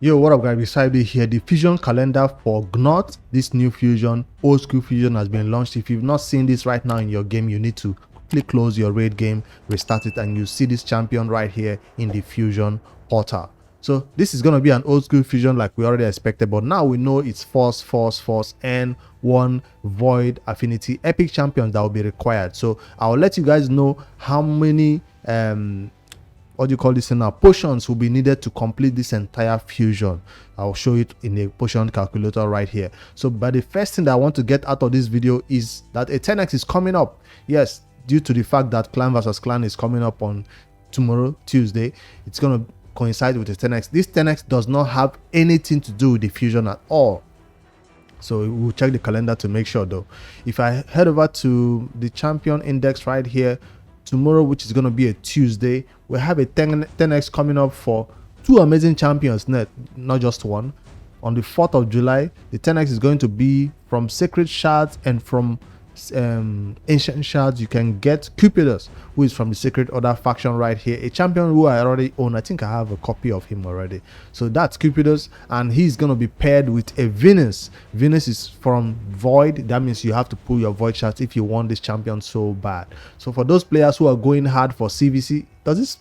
Yo, what up guys, beside me here, the fusion calendar for Gnut, this new fusion, old school fusion has been launched. If you've not seen this right now in your game, you need to quickly close your raid game, restart it, and you see this champion right here in the fusion portal. So this is going to be an old school fusion like we already expected, but now we know it's force, and one void affinity epic champions that will be required. So I'll let you guys know how many what do you call this now, potions will be needed to complete this entire fusion. I'll show it in a potion calculator right here. So but the first thing that I want to get out of this video is that a 10x is coming up. Yes, due to the fact that clan versus clan is coming up on tomorrow, Tuesday, it's going to coincide with the 10x. This 10x does not have anything to do with the fusion at all. So we'll check the calendar to make sure though. If I head over to the champion index right here, tomorrow, which is going to be a Tuesday, we have a 10x coming up for two amazing champions, not just one. On the 4th of July, the 10x is going to be from Sacred Shards and from Ancient Shards. You can get Cupidus, who is from the Sacred Order faction right here, a champion who I already own. I think I have a copy of him already. So that's Cupidus, and he's going to be paired with a Venus. Venus is from Void. That means you have to pull your Void Shards if you want this champion so bad. So for those players who are going hard for CVC, does this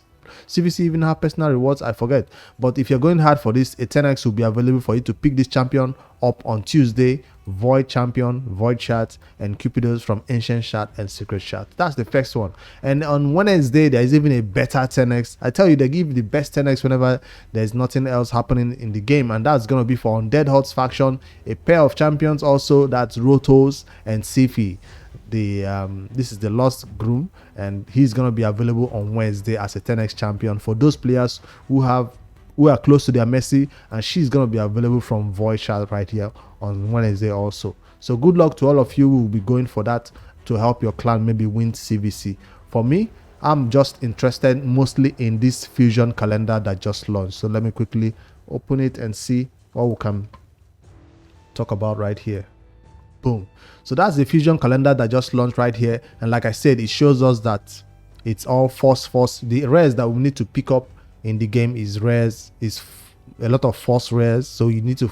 CVC even have personal rewards? I forget. But if you're going hard for this, a 10x will be available for you to pick this champion up on Tuesday. Void champion, Void Shards, and Cupidus from Ancient Shard and Secret Shard. That's the first one. And on Wednesday, there is even a better 10x. I tell you, they give the best 10x whenever there's nothing else happening in the game, and that's going to be for Undead Huts faction, a pair of champions also, that's Rotos and Sifi. This is the Lost Groom, and he's going to be available on Wednesday as a 10x champion for those players who are close to their Messi, and she's going to be available from Void Shard right here on Wednesday also. So good luck to all of you who will be going for that to help your clan maybe win CVC. For me, I'm just interested mostly in this fusion calendar that just launched. So let me quickly open it and see what we can talk about right here. Boom. So that's the fusion calendar that just launched right here, and like I said, it shows us that it's all force. The rares that we need to pick up in the game is rares, is a lot of force rares, so you need to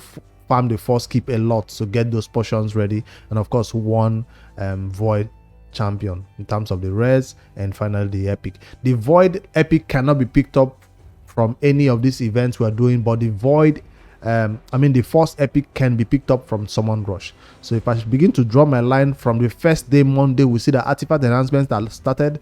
farm the force keep a lot, so get those potions ready, and of course one void champion in terms of the rares, and finally the epic. The void epic cannot be picked up from any of these events we are doing, but the void the force epic can be picked up from Summon Rush. So if I begin to draw my line from the first day, Monday, we see the artifact enhancements that started,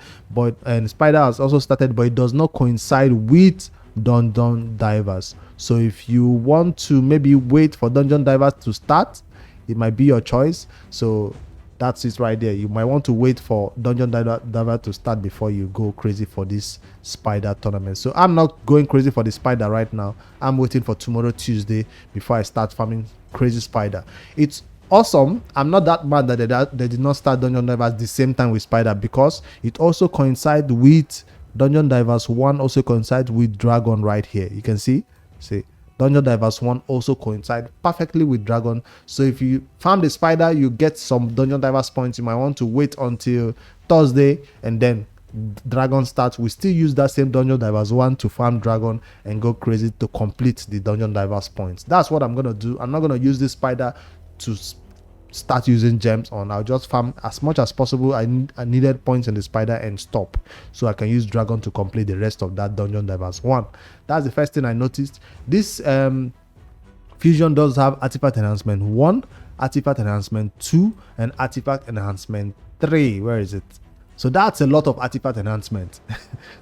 and Spider has also started, but it does not coincide with Dungeon Divers. So if you want to maybe wait for Dungeon Divers to start, it might be your choice. So that's it right there. You might want to wait for Dungeon Diver to start before you go crazy for this Spider tournament. So I'm not going crazy for the Spider right now. I'm waiting for tomorrow, Tuesday, before I start farming crazy Spider. It's awesome. I'm not that mad that they did not start Dungeon Divers at the same time with Spider, because it also coincides with Dungeon Divers 1, also coincides with Dragon right here. You can see Dungeon Divers 1 also coincide perfectly with Dragon. So if you farm the Spider, you get some Dungeon Divers points. You might want to wait until Thursday and then Dragon starts. We still use that same Dungeon Divers 1 to farm Dragon and go crazy to complete the Dungeon Divers points. That's what I'm going to do. I'm not going to use this Spider to start using gems on. I'll just farm as much as possible. I needed points in the Spider and stop, so I can use Dragon to complete the rest of that Dungeon Divers 1. That's the first thing I noticed. This fusion does have artifact enhancement 1, artifact enhancement 2, and artifact enhancement 3. Where is it? So that's a lot of artifact enhancement.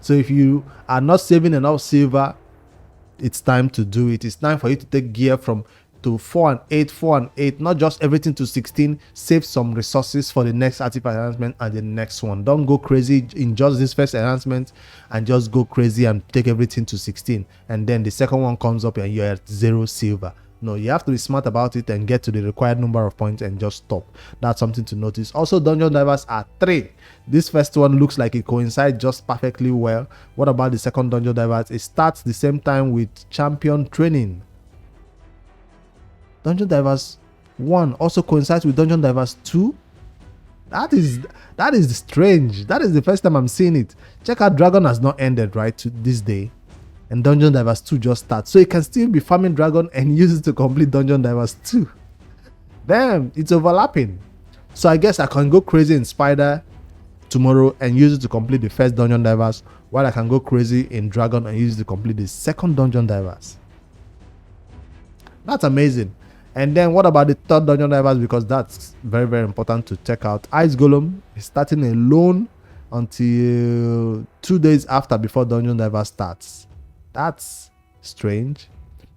So if you are not saving enough silver, it's time to do it. It's time for you to take gear from to 4 and 8, not just everything to 16. Save some resources for the next artifact enhancement and the next one. Don't go crazy in just this first enhancement and just go crazy and take everything to 16, and then the second one comes up and you're at 0 silver. No, you have to be smart about it and get to the required number of points and just stop. That's something to notice. Also, Dungeon Divers are 3. This first one looks like it coincides just perfectly well. What about the second Dungeon Divers? It starts the same time with Champion Training. Dungeon Divers 1 also coincides with Dungeon Divers 2. That is strange. That is the first time I'm seeing it. Check out, Dragon has not ended right to this day. and Dungeon Divers 2 just starts. So you can still be farming dragon and use it to complete Dungeon Divers 2. Damn, it's overlapping. So I guess I can go crazy in Spider tomorrow and use it to complete the first Dungeon Divers, while I can go crazy in Dragon and use it to complete the second Dungeon Divers. That's amazing. And then what about the third Dungeon Divers? Because that's very, very important to check out. Ice Golem is starting alone until 2 days after before Dungeon Divers starts. That's strange.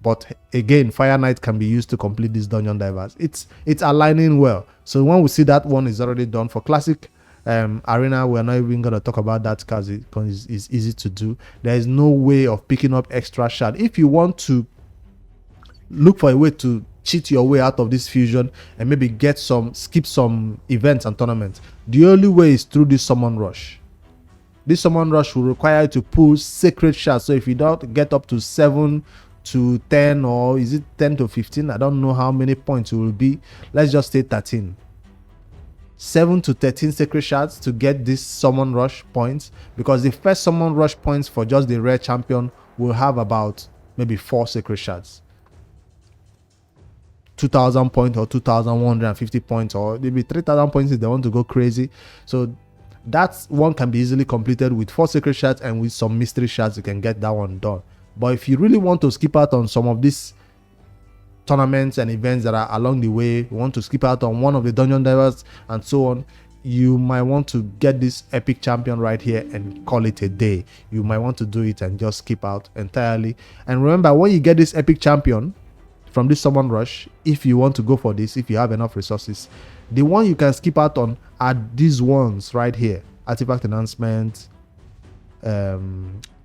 But again, Fire Knight can be used to complete these Dungeon Divers. It's aligning well. So when we see that one is already done for Classic Arena, we're not even going to talk about that because it's easy to do. There is no way of picking up extra shard. If you want to look for a way to cheat your way out of this fusion and maybe skip some events and tournaments, the only way is through this Summon Rush. This Summon Rush will require you to pull sacred shards. So if you don't get up to 7 to 10, or is it 10 to 15, I don't know how many points it will be. Let's just say 13. 7 to 13 sacred shards to get this Summon Rush points, because the first Summon Rush points for just the rare champion will have about maybe 4 sacred shards. 2,000 points or 2,150 points, or maybe 3,000 points if they want to go crazy. So that one can be easily completed with 4 sacred shards, and with some mystery shards you can get that one done. But if you really want to skip out on some of these tournaments and events that are along the way, you want to skip out on one of the Dungeon Divers and so on, you might want to get this epic champion right here and call it a day. You might want to do it and just skip out entirely. And remember, when you get this epic champion from this Summon Rush, if you want to go for this, if you have enough resources, the one you can skip out on are these ones right here: artifact enhancement,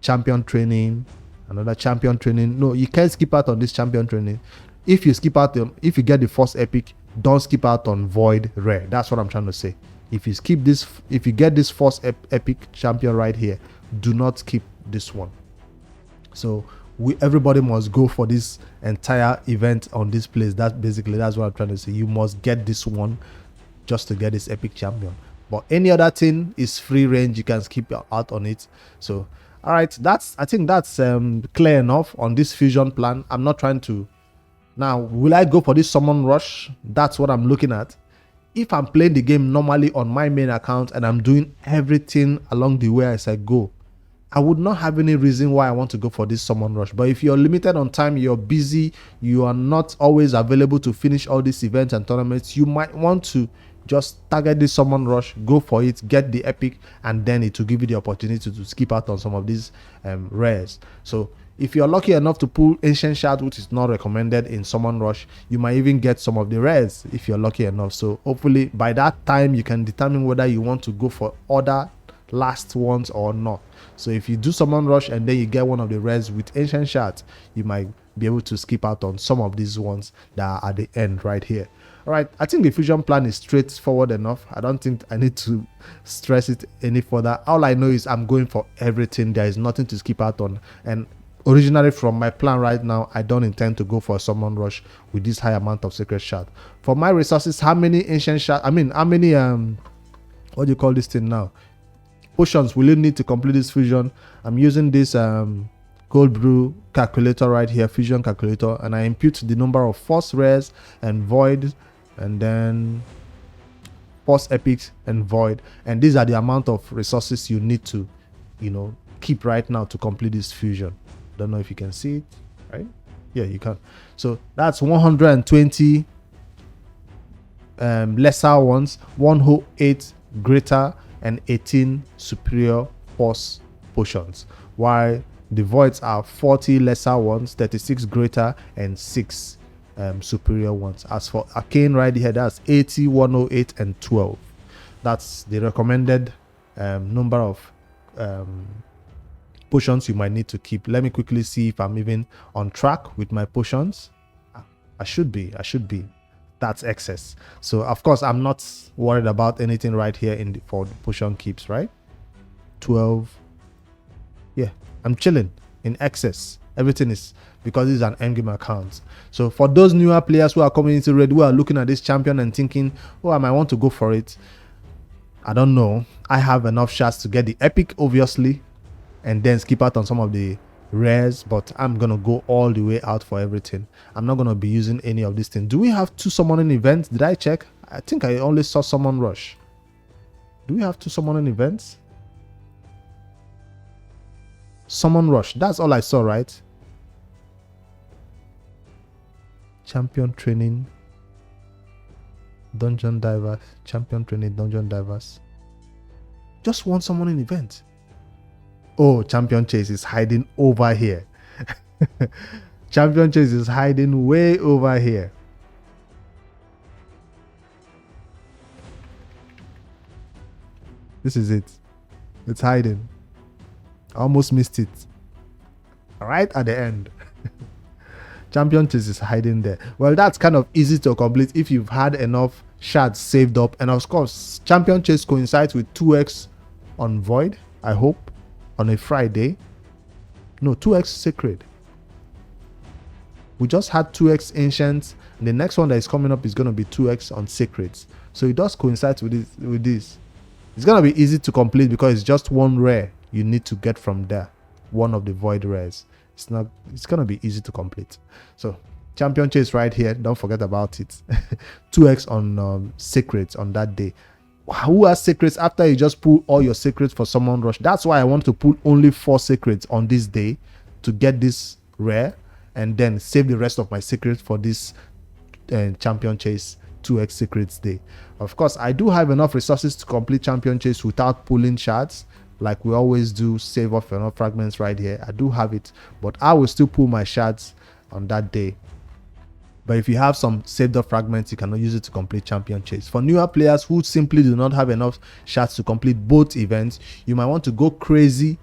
champion training, another champion training. No, you can't skip out on this champion training. If you skip out on, if you get the first epic, don't skip out on void rare. That's what I'm trying to say. If you skip this, if you get this first epic champion right here, do not skip this one. So everybody must go for this entire event on this place. That's what I'm trying to say. You must get this one just to get this epic champion. But any other thing is free range. You can skip out on it. So all right, I think that's clear enough on this fusion plan. I'm not trying to. Now, will I go for this Summon Rush? That's what I'm looking at. If I'm playing the game normally on my main account and I'm doing everything along the way as I go, I would not have any reason why I want to go for this Summon Rush. But if you're limited on time, you're busy, you are not always available to finish all these events and tournaments, you might want to just target this Summon Rush, go for it, get the epic, and then it will give you the opportunity to skip out on some of these rares. So if you're lucky enough to pull Ancient Shard, which is not recommended in Summon Rush, you might even get some of the rares if you're lucky enough. So hopefully by that time you can determine whether you want to go for other last ones or not. So if you do Summon Rush and then you get one of the rares with Ancient Shards, you might be able to skip out on some of these ones that are at the end right here. All right, I think the fusion plan is straightforward enough. I don't think I need to stress it any further. All I know is I'm going for everything. There is nothing to skip out on. And originally from my plan right now, I don't intend to go for a Summon Rush with this high amount of Sacred Shard. For my resources, how many Ancient Shard, how many what do you call this thing now, potions will you need to complete this fusion? I'm using this cold brew calculator right here, fusion calculator, and I impute the number of force rares and void, and then force epics and void, and these are the amount of resources you need to keep right now to complete this fusion. Don't know if you can see it, right? Yeah, you can. So that's 120 lesser ones, 108 greater, and 18 superior force potions, while the voids are 40 lesser ones, 36 greater, and 6 superior ones. As for arcane right here, that's 80, 108, and 12. That's the recommended number of potions you might need to keep. Let me quickly see if I'm even on track with my potions. I should be. That's excess. So of course I'm not worried about anything right here for the potion keeps, right? 12. Yeah, I'm chilling in excess. Everything is because this is an endgame account. So for those newer players who are coming into Red, who are looking at this champion and thinking, oh, I might want to go for it, I don't know. I have enough shots to get the epic, obviously, and then skip out on some of the rares, but I'm gonna go all the way out for everything. I'm not gonna be using any of these things. Do we have 2 summoning events? Did I check? I think I only saw summon rush. Do we have 2 summoning events? Summon rush, that's all I saw, right? Champion training, dungeon divers, champion training, dungeon divers. Just one summoning event. Oh, champion chase is hiding over here. Champion chase is hiding way over here. This is it. It's hiding. I almost missed it. Right at the end. Champion chase is hiding there. Well, that's kind of easy to complete if you've had enough shards saved up. And of course, champion chase coincides with 2x on void, I hope, on a Friday. No, 2x sacred. We just had 2x ancient. And the next one that is coming up is going to be 2x on sacreds. So it does coincide with this. It's going to be easy to complete because it's just one rare you need to get from there. One of the void rares. It's going to be easy to complete. So champion chase right here, don't forget about it. 2x on secrets on that day. Who has secrets after you just pull all your secrets for summon rush? That's why I want to put only 4 secrets on this day to get this rare, and then save the rest of my secrets for this champion chase 2x secrets day. Of course, I do have enough resources to complete champion chase without pulling shards. Like we always do, save off enough fragments right here. I do have it, but I will still pull my shards on that day. But if you have some saved up fragments, you cannot use it to complete champion chase. For newer players who simply do not have enough shards to complete both events, you might want to go crazy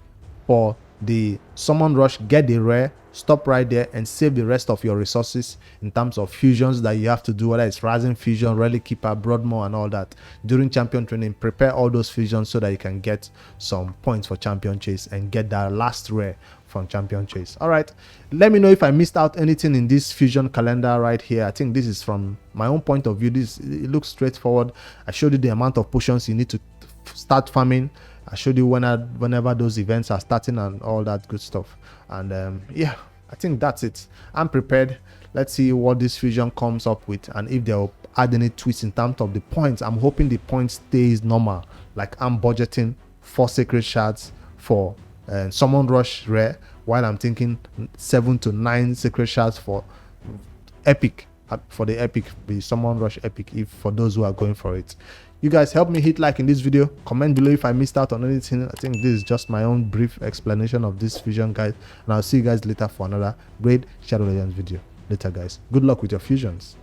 for the summon rush, get the rare, stop right there and save the rest of your resources in terms of fusions that you have to do, whether it's rising fusion, relic keeper, broadmoor and all that. During champion training, prepare all those fusions so that you can get some points for champion chase and get that last rare from champion chase. All right, let me know if I missed out anything in this fusion calendar right here. I think this is from my own point of view. It looks straightforward. I showed you the amount of potions you need to start farming. I showed you whenever those events are starting and all that good stuff. And yeah, I think that's it. I'm prepared. Let's see what this fusion comes up with and if they'll add any tweaks in terms of the points. I'm hoping the point stays normal. Like I'm budgeting 4 sacred shards for summon rush rare, while I'm thinking 7 to 9 sacred shards for epic. For the epic, the summon rush epic, if for those who are going for it. You guys help me hit like in this video, comment below if I missed out on anything. I think this is just my own brief explanation of this fusion, guys, and I'll see you guys later for another great Shadow Legends video. Later, guys. Good luck with your fusions.